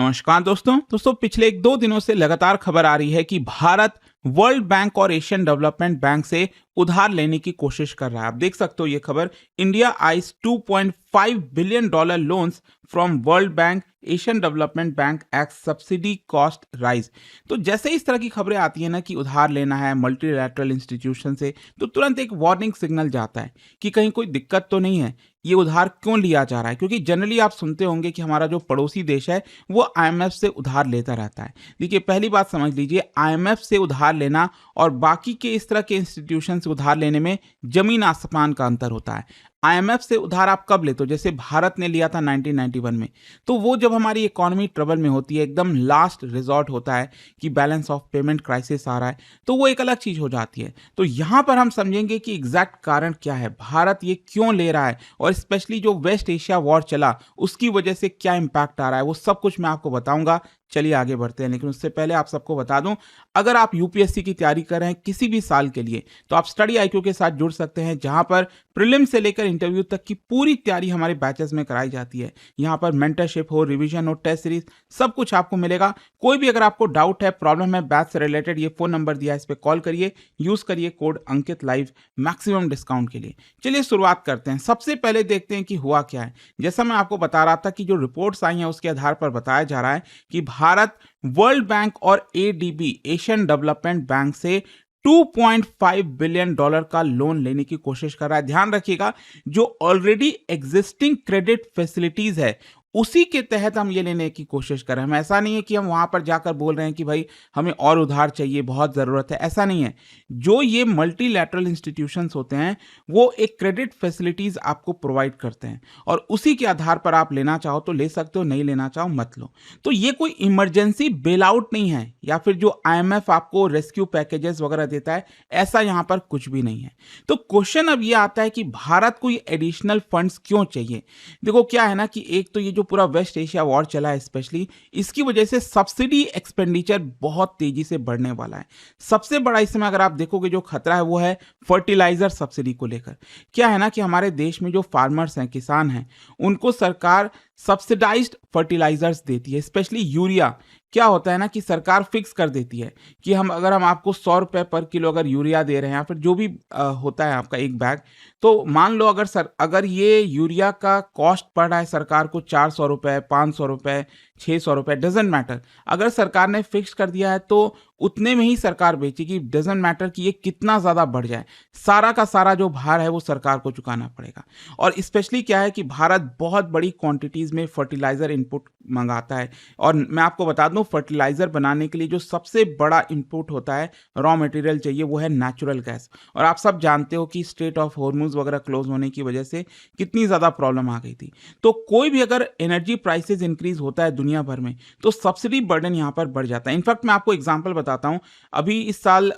नमस्कार दोस्तों पिछले 1-2 दिनों से लगातार खबर आ रही है कि भारत वर्ल्ड बैंक और एशियन डेवलपमेंट बैंक से उधार लेने की कोशिश कर रहा है। आप देख सकते हो ये खबर, India eyes $2.5 billion loans from world bank Asian Development bank act subsidy cost rise. तो जैसे इस तरह की खबरें आती है ना कि उधार लेना है मल्टीलैटरल इंस्टीट्यूशन से, तो तुरंत एक वार्निंग सिग्नल जाता है कि कहीं कोई दिक्कत तो नहीं है, ये उधार क्यों लिया जा रहा है। क्योंकि जनरली आप सुनते होंगे कि हमारा जो पड़ोसी देश है वो आईएमएफ से उधार लेता रहता है। देखिए, पहली बात समझ लीजिए, आईएमएफ से उधार लेना और बाकी के इस तरह के इंस्टीट्यूशन से उधार लेने में जमीन आसमान का अंतर होता है। आईएमएफ से उधार आप कब लेते हो, जैसे भारत ने लिया था 1991 में, तो वो जब हमारी इकोनॉमी ट्रबल में होती है, एकदम लास्ट रिजॉर्ट होता है कि बैलेंस ऑफ पेमेंट क्राइसिस आ रहा है, तो वो एक अलग चीज हो जाती है। तो यहां पर हम समझेंगे कि एग्जैक्ट कारण क्या है, भारत ये क्यों ले रहा है, और स्पेशली जो वेस्ट एशिया वॉर चला उसकी वजह से क्या इंपैक्ट आ रहा है, वो सब कुछ मैं आपको बताऊंगा। चलिए आगे बढ़ते हैं, लेकिन उससे पहले आप सबको बता दूं, अगर आप यूपीएससी की तैयारी कर रहे हैं किसी भी साल के लिए, तो आप स्टडी आईक्यू के साथ जुड़ सकते हैं, जहां पर प्रीलिम से लेकर इंटरव्यू तक की पूरी तैयारी हमारे बैचेस में कराई जाती है। यहां पर मेंटरशिप हो, रिवीजन हो, टेस्ट सीरीज, सब कुछ आपको मिलेगा। कोई भी अगर आपको डाउट है, प्रॉब्लम है बैच से रिलेटेड, ये फोन नंबर दिया है, इस पर कॉल करिए, यूज करिए कोड अंकित लाइव मैक्सिमम डिस्काउंट के लिए। चलिए शुरुआत करते हैं। सबसे पहले देखते हैं कि हुआ क्या है। जैसा मैं आपको बता रहा था कि जो रिपोर्ट्स आई हैं उसके आधार पर बताया जा रहा है कि भारत वर्ल्ड बैंक और एडीबी एशियन डेवलपमेंट बैंक से $2.5 बिलियन का लोन लेने की कोशिश कर रहा है। ध्यान रखिएगा, जो ऑलरेडी एग्जिस्टिंग क्रेडिट फैसिलिटीज है उसी के तहत हम ये लेने की कोशिश कर रहे हैं। ऐसा नहीं है कि हम वहां पर जाकर बोल रहे हैं कि भाई हमें और उधार चाहिए, बहुत जरूरत है, ऐसा नहीं है। जो ये मल्टीलैटरल इंस्टीट्यूशंस होते हैं वो एक क्रेडिट फैसिलिटीज आपको प्रोवाइड करते हैं, और उसी के आधार पर आप लेना चाहो तो ले सकते हो, नहीं लेना चाहो मत लो। तो ये कोई इमरजेंसी बेल आउट नहीं है, या फिर जो आईएमएफ आपको रेस्क्यू पैकेजेस वगैरह देता है, ऐसा यहां पर कुछ भी नहीं है। तो क्वेश्चन अब ये आता है कि भारत को ये एडिशनल फंड्स क्यों चाहिए। देखो क्या है ना कि एक तो ये जो पूरा वेस्ट एशिया वॉर चला है, स्पेशली इसकी वजह से सब्सिडी एक्सपेंडिचर बहुत तेजी से बढ़ने वाला है। सबसे बड़ा इसमें अगर आप देखोगे जो खतरा है वो है फर्टिलाइजर सब्सिडी को लेकर। क्या है ना कि हमारे देश में जो फार्मर्स हैं, किसान हैं, उनको सरकार सब्सिडाइज्ड फर्टिलाइजर्स देती है, स्पेशली यूरिया। क्या होता है ना कि सरकार फिक्स कर देती है कि हम आपको 100 रुपए पर किलो अगर यूरिया दे रहे हैं, या फिर जो भी होता है आपका एक बैग, तो मान लो अगर ये यूरिया का कॉस्ट पड़ रहा है सरकार को 400 रुपए, 500 रुपए, 600 रुपए, डजेंट मैटर, अगर सरकार ने फिक्स कर दिया है तो उतने में ही सरकार बेचेगी। डजेंट मैटर कि ये कितना ज्यादा बढ़ जाए, सारा का सारा जो भार है वो सरकार को चुकाना पड़ेगा। और स्पेशली क्या है कि भारत बहुत बड़ी क्वांटिटीज में फर्टिलाइजर इनपुट मंगाता है, और मैं आपको बता दूं फर्टिलाइजर बनाने के लिए जो सबसे बड़ा इनपुट होता है, रॉ मटेरियल चाहिए, वो है नेचुरल गैस। और आप सब जानते हो कि स्ट्रेट ऑफ हॉर्मुज वगैरह क्लोज होने की वजह से कितनी ज्यादा प्रॉब्लम आ गई थी। तो कोई भी अगर एनर्जी प्राइसेस इंक्रीज होता है दुनिया भर में, तो सब्सिडी बर्डन यहां पर बढ़ जाता है। इनफैक्ट मैं आपको एग्जांपल बताता हूं, अभी इस साल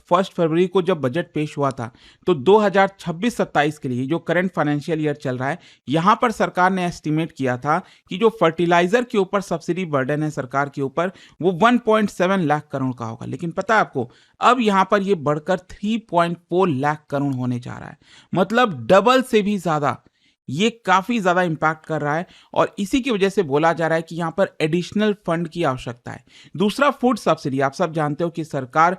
1 फरवरी को जब बजट पेश हुआ था, तो 2026-27 के लिए जो करंट फाइनेंशियल ईयर चल रहा है, यहां पर सरकार ने एस्टिमेट किया था कि जो फर्टिलाइजर के ऊपर सब्सिडी बर्डन है सरकार के ऊपर, वो 1.7 लाख करोड़ का होगा। लेकिन पता है आपको, अब यहां पर ये बढ़कर 3.4 लाख करोड़ होने जा रहा है, मतलब डबल से भी ज्यादा। ये काफी ज्यादा इंपैक्ट कर रहा है, और इसी की वजह से बोला जा रहा है कि यहां पर एडिशनल फंड की आवश्यकता है। दूसरा, फूड सब्सिडी। आप सब जानते हो कि सरकार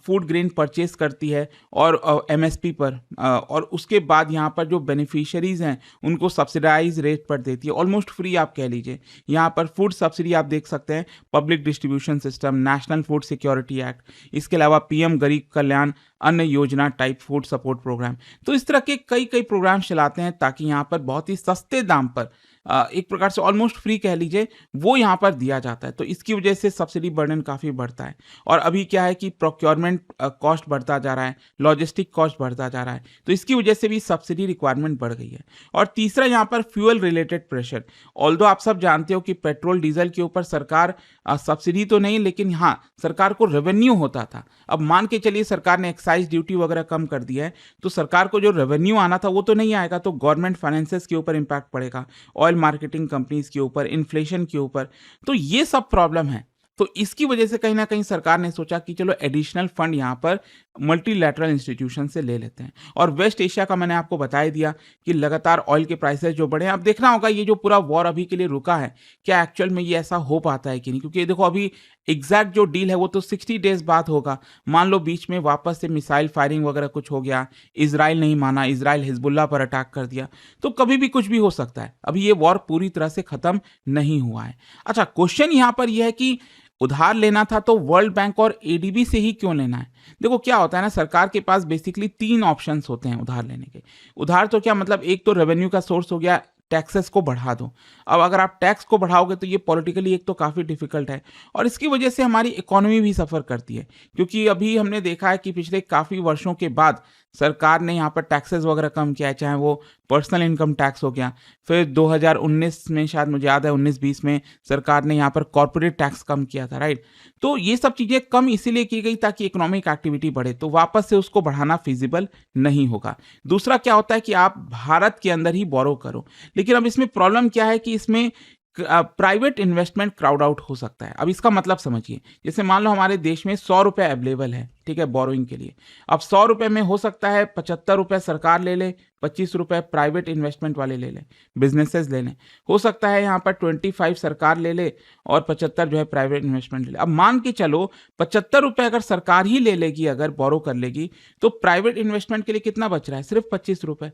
फूड ग्रेन परचेस करती है और एमएसपी पर, और उसके बाद यहां पर जो बेनिफिशियरीज हैं उनको सब्सिडाइज रेट पर देती है, ऑलमोस्ट फ्री आप कह लीजिए। यहां पर फूड सब्सिडी आप देख सकते हैं, public distribution system, national food security act, इसके अलावा पीएम गरीब कल्याण अन्न योजना टाइप फूड सपोर्ट प्रोग्राम। तो इस तरह के कई कई प्रोग्राम चलाते हैं ताकि यहाँ पर बहुत ही सस्ते दाम पर, एक प्रकार से ऑलमोस्ट फ्री कह लीजिए, वो यहाँ पर दिया जाता है। तो इसकी वजह से सब्सिडी बर्डन काफ़ी बढ़ता है। और अभी क्या है कि प्रोक्योरमेंट कॉस्ट बढ़ता जा रहा है, लॉजिस्टिक कॉस्ट बढ़ता जा रहा है, तो इसकी वजह से भी सब्सिडी रिक्वायरमेंट बढ़ गई है। और तीसरा, यहाँ पर फ्यूल रिलेटेड प्रेशर। ऑल्दो आप सब जानते हो कि पेट्रोल डीजल के ऊपर सरकार सब्सिडी तो नहीं, लेकिन हाँ सरकार को रेवेन्यू होता था। अब मान के चलिए सरकार ने एक्साइज ड्यूटी वगैरह कम कर दिया है, तो सरकार को जो रेवेन्यू आना था वो तो नहीं आएगा, तो गवर्नमेंट फाइनेंसेस के ऊपर इंपैक्ट पड़ेगा, ऑयल मार्केटिंग कंपनीज के ऊपर, इन्फ्लेशन के ऊपर। तो ये सब प्रॉब्लम है। तो इसकी वजह से कहीं न कहीं सरकार ने सोचा कि चलो एडिशनल फंड यहाँ पर मल्टीलैटरल इंस्टीट्यूशन से ले लेते हैं। और वेस्ट एशिया का मैंने आपको बता ही दिया कि लगातार ऑयल के प्राइसेस जो बढ़े हैं, अब देखना होगा ये जो पूरा वॉर अभी के लिए रुका है, क्या एक्चुअल में ये ऐसा हो पाता है कि नहीं? क्योंकि देखो अभी एग्जैक्ट जो डील है वो तो 60 डेज़ बाद होगा। मान लो बीच में वापस से मिसाइल फायरिंग वगैरह कुछ हो गया, इज़राइल नहीं माना, इज़राइल हिज़्बुल्लाह पर अटैक कर दिया, तो कभी भी कुछ भी हो सकता है। अभी ये वॉर पूरी तरह से खत्म नहीं हुआ है। अच्छा, क्वेश्चन यहाँ पर यह है कि उधार लेना था तो वर्ल्ड बैंक और एडीबी से ही क्यों लेना है? देखो क्या होता है ना, सरकार के पास बेसिकली 3 ऑप्शंस होते हैं उधार लेने के। उधार तो क्या मतलब, एक तो रेवेन्यू का सोर्स हो गया, टैक्सेस को बढ़ा दो। अब अगर आप टैक्स को बढ़ाओगे तो ये पॉलिटिकली एक तो काफ़ी डिफिकल्ट है और इसकी वजह से हमारी इकोनॉमी भी सफ़र करती है। क्योंकि अभी हमने देखा है कि पिछले काफ़ी वर्षों के बाद सरकार ने यहाँ पर टैक्सेस वगैरह कम किया है, चाहे वो पर्सनल इनकम टैक्स हो गया, फिर 2019 में शायद मुझे याद है 19-20 में सरकार ने यहाँ पर कॉर्पोरेट टैक्स कम किया था, राइट? तो ये सब चीज़ें कम इसीलिए की गई ताकि इकोनॉमिक एक्टिविटी बढ़े, तो वापस से उसको बढ़ाना फिजिबल नहीं होगा। दूसरा क्या होता है कि आप भारत के अंदर ही बोरो करो, लेकिन अब इसमें प्रॉब्लम क्या है कि इसमें प्राइवेट इन्वेस्टमेंट क्राउड आउट हो सकता है। अब इसका मतलब समझिए, जैसे मान लो हमारे देश में 100 रुपये अवेलेबल है, ठीक है, बोरोइंग के लिए। अब 100 रुपये में हो सकता है 75 रुपये सरकार ले ले, 25 रुपये प्राइवेट इन्वेस्टमेंट वाले ले लें, बिजनेसेस ले लें। हो सकता है यहाँ पर 25 सरकार ले ले और 75 जो है प्राइवेट इन्वेस्टमेंट ले ले। अब मान के चलो 75 रुपये अगर सरकार ही ले लेगी, अगर बोरो कर लेगी, तो प्राइवेट इन्वेस्टमेंट के लिए कितना बच रहा है? सिर्फ 25 रुपये।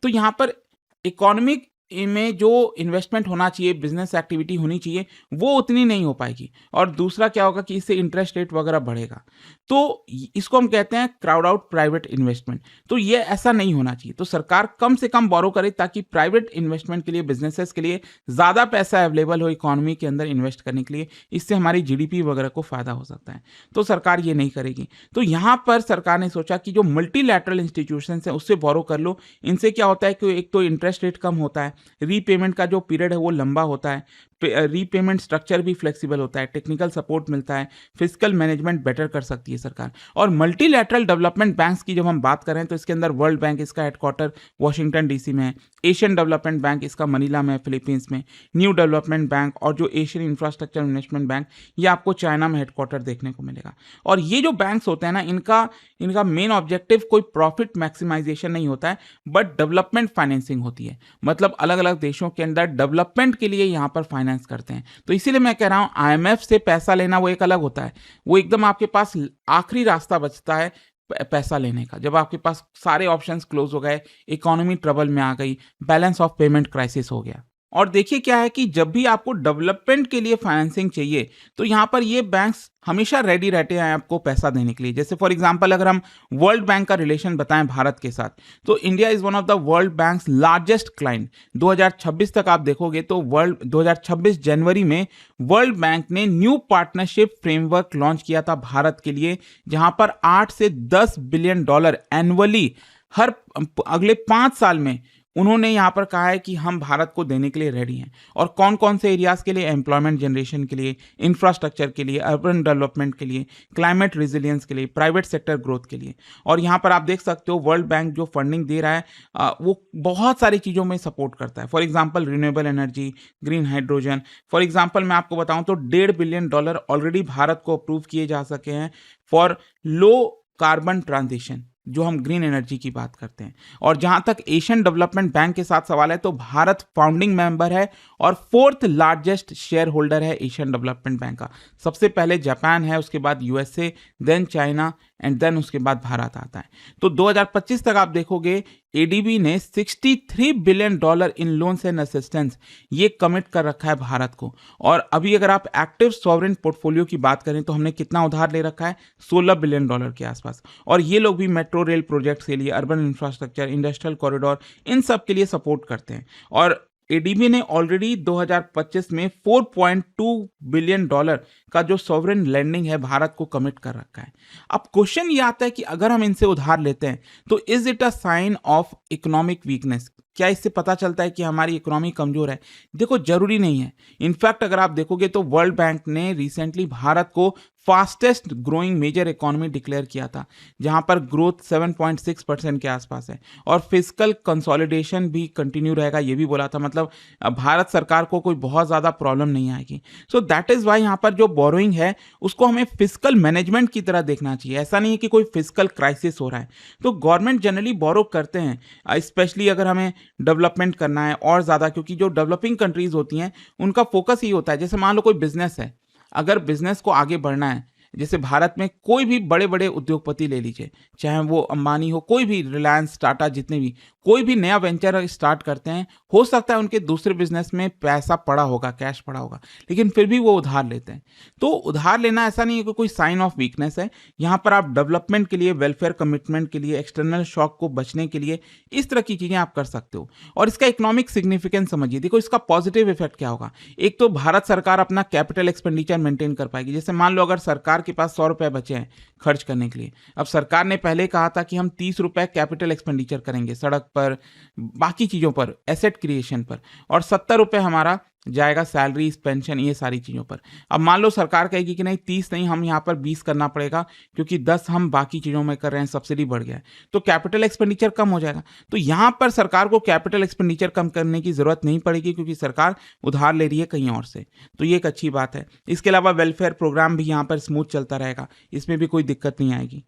तो यहाँ पर इकोनॉमिक में जो इन्वेस्टमेंट होना चाहिए, बिजनेस एक्टिविटी होनी चाहिए, वो उतनी नहीं हो पाएगी। और दूसरा क्या होगा कि इससे इंटरेस्ट रेट वगैरह बढ़ेगा। तो इसको हम कहते हैं क्राउड आउट प्राइवेट इन्वेस्टमेंट। तो ये ऐसा नहीं होना चाहिए। तो सरकार कम से कम बोरो करे ताकि प्राइवेट इन्वेस्टमेंट के लिए, बिजनेसेस के लिए ज़्यादा पैसा अवेलेबल हो इकोनॉमी के अंदर इन्वेस्ट करने के लिए। इससे हमारी जीडीपी वगैरह को फ़ायदा हो सकता है। तो सरकार ये नहीं करेगी। तो यहाँ पर सरकार ने सोचा कि जो मल्टीलैटरल इंस्टीट्यूशंस हैं उससे बोरो कर लो। इनसे क्या होता है कि एक तो इंटरेस्ट रेट कम होता है, रीपेमेंट का जो पीरियड है वो लंबा होता है, रीपेमेंट स्ट्रक्चर भी फ्लेक्सिबल होता है, टेक्निकल सपोर्ट मिलता है, फिजिकल मैनेजमेंट बेटर कर सकती है सरकार। और मल्टीलैटरल डेवलपमेंट बैंक्स की जब हम बात करें तो इसके अंदर वर्ल्ड बैंक, इसका हेडक्वार्टर वॉशिंगटन डीसी में है, एशियन डेवलपमेंट बैंक इसका मनीला में है, फिलीपींस में, न्यू डेवलपमेंट बैंक और जो एशियन इंफ्रास्ट्रक्चर इन्वेस्टमेंट बैंक, ये आपको चाइना में हेडक्वार्टर देखने को मिलेगा। और ये जो बैंक्स होते हैं ना, इनका मेन ऑब्जेक्टिव कोई प्रॉफिट मैक्सिमाइजेशन नहीं होता है, बट डेवलपमेंट फाइनेंसिंग होती है। मतलब अलग अलग देशों के अंदर डेवलपमेंट के लिए यहाँ पर फाइनेंस करते हैं। तो इसीलिए मैं कह रहा हूँ आईएमएफ से पैसा लेना वो एक अलग होता है। वो एकदम आपके पास आखिरी रास्ता बचता है पैसा लेने का, जब आपके पास सारे ऑप्शंस क्लोज हो गए, इकोनॉमी ट्रबल में आ गई, बैलेंस ऑफ पेमेंट क्राइसिस हो गया। और देखिए क्या है कि जब भी आपको डेवलपमेंट के लिए फाइनेंसिंग चाहिए तो यहाँ पर ये बैंक्स हमेशा रेडी रहते हैं आपको पैसा देने के लिए। जैसे फॉर एग्जांपल अगर हम वर्ल्ड बैंक का रिलेशन बताएं भारत के साथ, तो India is one of the world banks largest client. 2026 तक आप देखोगे तो 2026 जनवरी में वर्ल्ड बैंक ने न्यू पार्टनरशिप फ्रेमवर्क लॉन्च किया था भारत के लिए, जहां पर 8 से 10 बिलियन डॉलर एनुअली हर अगले 5 साल में उन्होंने यहाँ पर कहा है कि हम भारत को देने के लिए रेडी हैं। और कौन कौन से एरियाज़ के लिए? एम्प्लॉयमेंट जनरेशन के लिए, इंफ्रास्ट्रक्चर के लिए, अर्बन डेवलपमेंट के लिए, क्लाइमेट रेजिलियंस के लिए, प्राइवेट सेक्टर ग्रोथ के लिए। और यहाँ पर आप देख सकते हो वर्ल्ड बैंक जो फंडिंग दे रहा है वो बहुत सारी चीज़ों में सपोर्ट करता है। For example renewable energy, green hydrogen. For example मैं आपको बताऊँ तो $1.5 बिलियन ऑलरेडी भारत को अप्रूव किए जा सके हैं फॉर लो कार्बन ट्रांजिशन, जो हम ग्रीन एनर्जी की बात करते हैं। और जहां तक एशियन डेवलपमेंट बैंक के साथ सवाल है तो भारत फाउंडिंग मेंबर है और 4th लार्जेस्ट शेयर होल्डर है एशियन डेवलपमेंट बैंक का। सबसे पहले जापान है, उसके बाद USA, then China and then उसके बाद भारत आता है। तो 2025 तक आप देखोगे एडीबी ने $63 billion in loans and assistance ये कमिट कर रखा है भारत को। और अभी अगर आप एक्टिव सॉवरेन पोर्टफोलियो की बात करें तो हमने कितना उधार ले रखा है? $16 बिलियन के आसपास। और ये लोग भी मेट्रो रेल प्रोजेक्ट्स के लिए, अर्बन इंफ्रास्ट्रक्चर, इंडस्ट्रियल कॉरिडोर, इन सब के लिए सपोर्ट करते हैं। और एडीबी ने ऑलरेडी 2025 में $4.2 बिलियन का जो सॉवरेन लैंडिंग है भारत को कमिट कर रखा है। अब क्वेश्चन ये आता है कि अगर हम इनसे उधार लेते हैं तो is it a sign of economic weakness? क्या इससे पता चलता है कि हमारी इकोनॉमी कमजोर है? देखो, जरूरी नहीं है। इनफैक्ट अगर आप देखोगे तो वर्ल्ड बैंक ने रिसेंटली भारत को fastest growing major economy declare किया था, जहां पर ग्रोथ 7.6% के आसपास है और फिजिकल कंसोलिडेशन भी कंटिन्यू रहेगा, ये भी बोला था। मतलब भारत सरकार को कोई बहुत ज़्यादा प्रॉब्लम नहीं आएगी। सो दैट इज़ वाई यहाँ पर जो बोरोइंग है उसको हमें फिजिकल मैनेजमेंट की तरह देखना चाहिए। ऐसा नहीं है कि कोई फिजिकल क्राइसिस हो रहा है। तो गवर्नमेंट जनरली बोरो करते हैं, स्पेशली अगर हमें डेवलपमेंट करना है और ज़्यादा, क्योंकि जो डेवलपिंग कंट्रीज़ होती हैं उनका फोकस ही होता है। जैसे मान लो कोई बिजनेस है, अगर बिजनेस को आगे बढ़ना है, जैसे भारत में कोई भी बड़े बड़े उद्योगपति ले लीजिए, चाहे वो अंबानी हो, कोई भी, रिलायंस, टाटा, जितने भी, कोई भी नया वेंचर स्टार्ट करते हैं, हो सकता है उनके दूसरे बिजनेस में पैसा पड़ा होगा, कैश पड़ा होगा, लेकिन फिर भी वो उधार लेते हैं। तो उधार लेना ऐसा नहीं है कि कोई साइन ऑफ वीकनेस है। यहाँ पर आप डेवलपमेंट के लिए, वेलफेयर कमिटमेंट के लिए, एक्सटर्नल शॉक को बचने के लिए इस तरह की चीजें आप कर सकते हो। और इसका इकोनॉमिक सिग्निफिकेंस समझिए। देखो, इसका पॉजिटिव इफेक्ट क्या होगा। एक तो भारत सरकार अपना कैपिटल एक्सपेंडिचर मेंटेन कर पाएगी। जैसे मान लो अगर सरकार के पास 100 रुपए बचे हैं खर्च करने के लिए, अब सरकार ने पहले कहा था कि हम 30 रुपए कैपिटल एक्सपेंडिचर करेंगे, सड़क पर, बाकी चीजों पर, एसेट क्रिएशन पर, और 70 रुपए हमारा जाएगा सैलरीज, पेंशन, ये सारी चीजों पर। अब मान लो सरकार कहेगी कि नहीं, 30 नहीं, हम यहाँ पर 20 करना पड़ेगा, क्योंकि 10 हम बाकी चीजों में कर रहे हैं, सब्सिडी बढ़ गया है, तो कैपिटल एक्सपेंडिचर कम हो जाएगा। तो यहाँ पर सरकार को कैपिटल एक्सपेंडिचर कम करने की जरूरत नहीं पड़ेगी, क्योंकि सरकार उधार ले रही है कहीं और से। तो ये एक अच्छी बात है। इसके अलावा वेलफेयर प्रोग्राम भी यहाँ पर स्मूथ चलता रहेगा, इसमें भी कोई दिक्कत नहीं आएगी।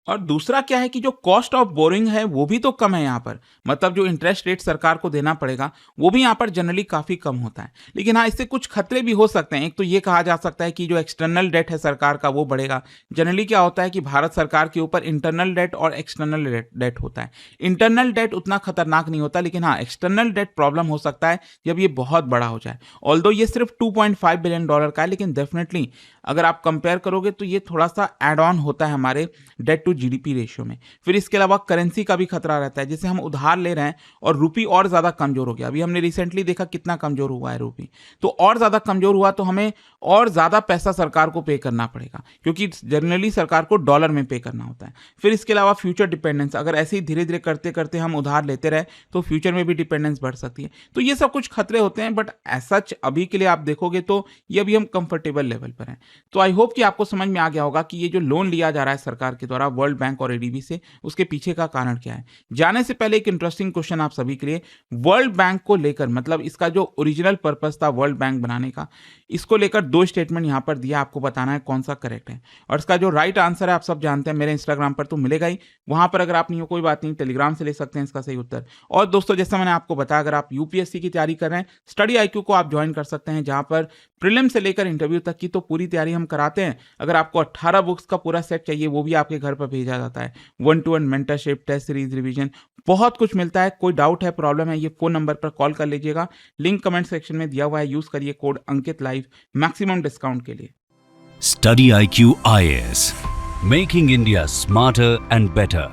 और दूसरा क्या है कि जो कॉस्ट ऑफ बोरिंग है वो भी तो कम है यहाँ पर। मतलब जो इंटरेस्ट रेट सरकार को देना पड़ेगा वो भी यहाँ पर जनरली काफ़ी कम होता है। लेकिन हाँ, इससे कुछ खतरे भी हो सकते हैं। एक तो ये कहा जा सकता है कि जो एक्सटर्नल डेट है सरकार का वो बढ़ेगा। जनरली क्या होता है कि भारत सरकार के ऊपर इंटरनल डेट और एक्सटर्नल डेट होता है। इंटरनल डेट उतना खतरनाक नहीं होता, लेकिन हाँ, एक्सटर्नल डेट प्रॉब्लम हो सकता है जब ये बहुत बड़ा हो जाए। ऑल्दो ये सिर्फ $2.5 बिलियन का है, लेकिन डेफिनेटली अगर आप कंपेयर करोगे तो ये थोड़ा सा एड ऑन होता है हमारे डेट टू जीडीपी रेशियो में। फिर इसके अलावा करेंसी का भी खतरा रहता है। जैसे हम उधार ले रहे हैं और रूपी और ज्यादा कमजोर हो गया, अभी हमने रिसेंटली देखा कितना कमजोर हुआ है रूपी, तो और ज्यादा कमजोर हुआ तो हमें और ज्यादा पैसा सरकार को पे करना पड़ेगा, क्योंकि जनरली सरकार को डॉलर में पे करना होता है। फिर इसके अलावा फ्यूचर डिपेंडेंस, अगर ऐसे ही धीरे धीरे करते करते हम उधार लेते रहे तो फ्यूचर में भी डिपेंडेंस बढ़ सकती है। तो ये सब कुछ खतरे होते हैं, बट सच अभी के लिए आप देखोगे तो ये अभी हम कंफर्टेबल लेवल पर हैं। तो आई होप कि आपको समझ में आ गया होगा कि ये जो लोन लिया जा रहा है सरकार के द्वारा वर्ल्ड बैंक और एडीबी से, उसके पीछे का कारण क्या है। जाने से पहले एक इंटरेस्टिंग क्वेश्चन आप सभी के लिए, वर्ल्ड बैंक को लेकर, मतलब इसका जो ओरिजिनल पर्पस था वर्ल्ड बैंक बनाने का, इसको लेकर 2 स्टेटमेंट यहां पर दिया, आपको बताना है कौन सा करेक्ट है। और इसका जो राइट आंसर है आप सब जानते हैं, मेरे इंस्टाग्राम पर तो मिलेगा ही, वहां पर अगर आप नहीं हो कोई बात नहीं, टेलीग्राम से ले सकते हैं इसका सही उत्तर। और दोस्तों, जैसा मैंने आपको बताया, अगर आप यूपीएससी की तैयारी कर रहे हैं, स्टडी आईक्यू को आप ज्वाइन कर सकते हैं, जहां पर प्रीलिम से लेकर इंटरव्यू तक की तो पूरी तैयारी हम कराते हैं। अगर आपको 18 बुक्स का पूरा सेट चाहिए, वो भी आपके घर पर भेजा जाता है। 1-to-1 mentorship, test series, revision, बहुत कुछ मिलता है। कोई डाउट है, प्रॉब्लम है, ये फोन नंबर पर कॉल कर लीजिएगा, लिंक कमेंट सेक्शन में दिया हुआ है, यूज करिए कोड अंकित लाइव मैक्सिमम डिस्काउंट के लिए। Study IQ IAS, making India smarter and better.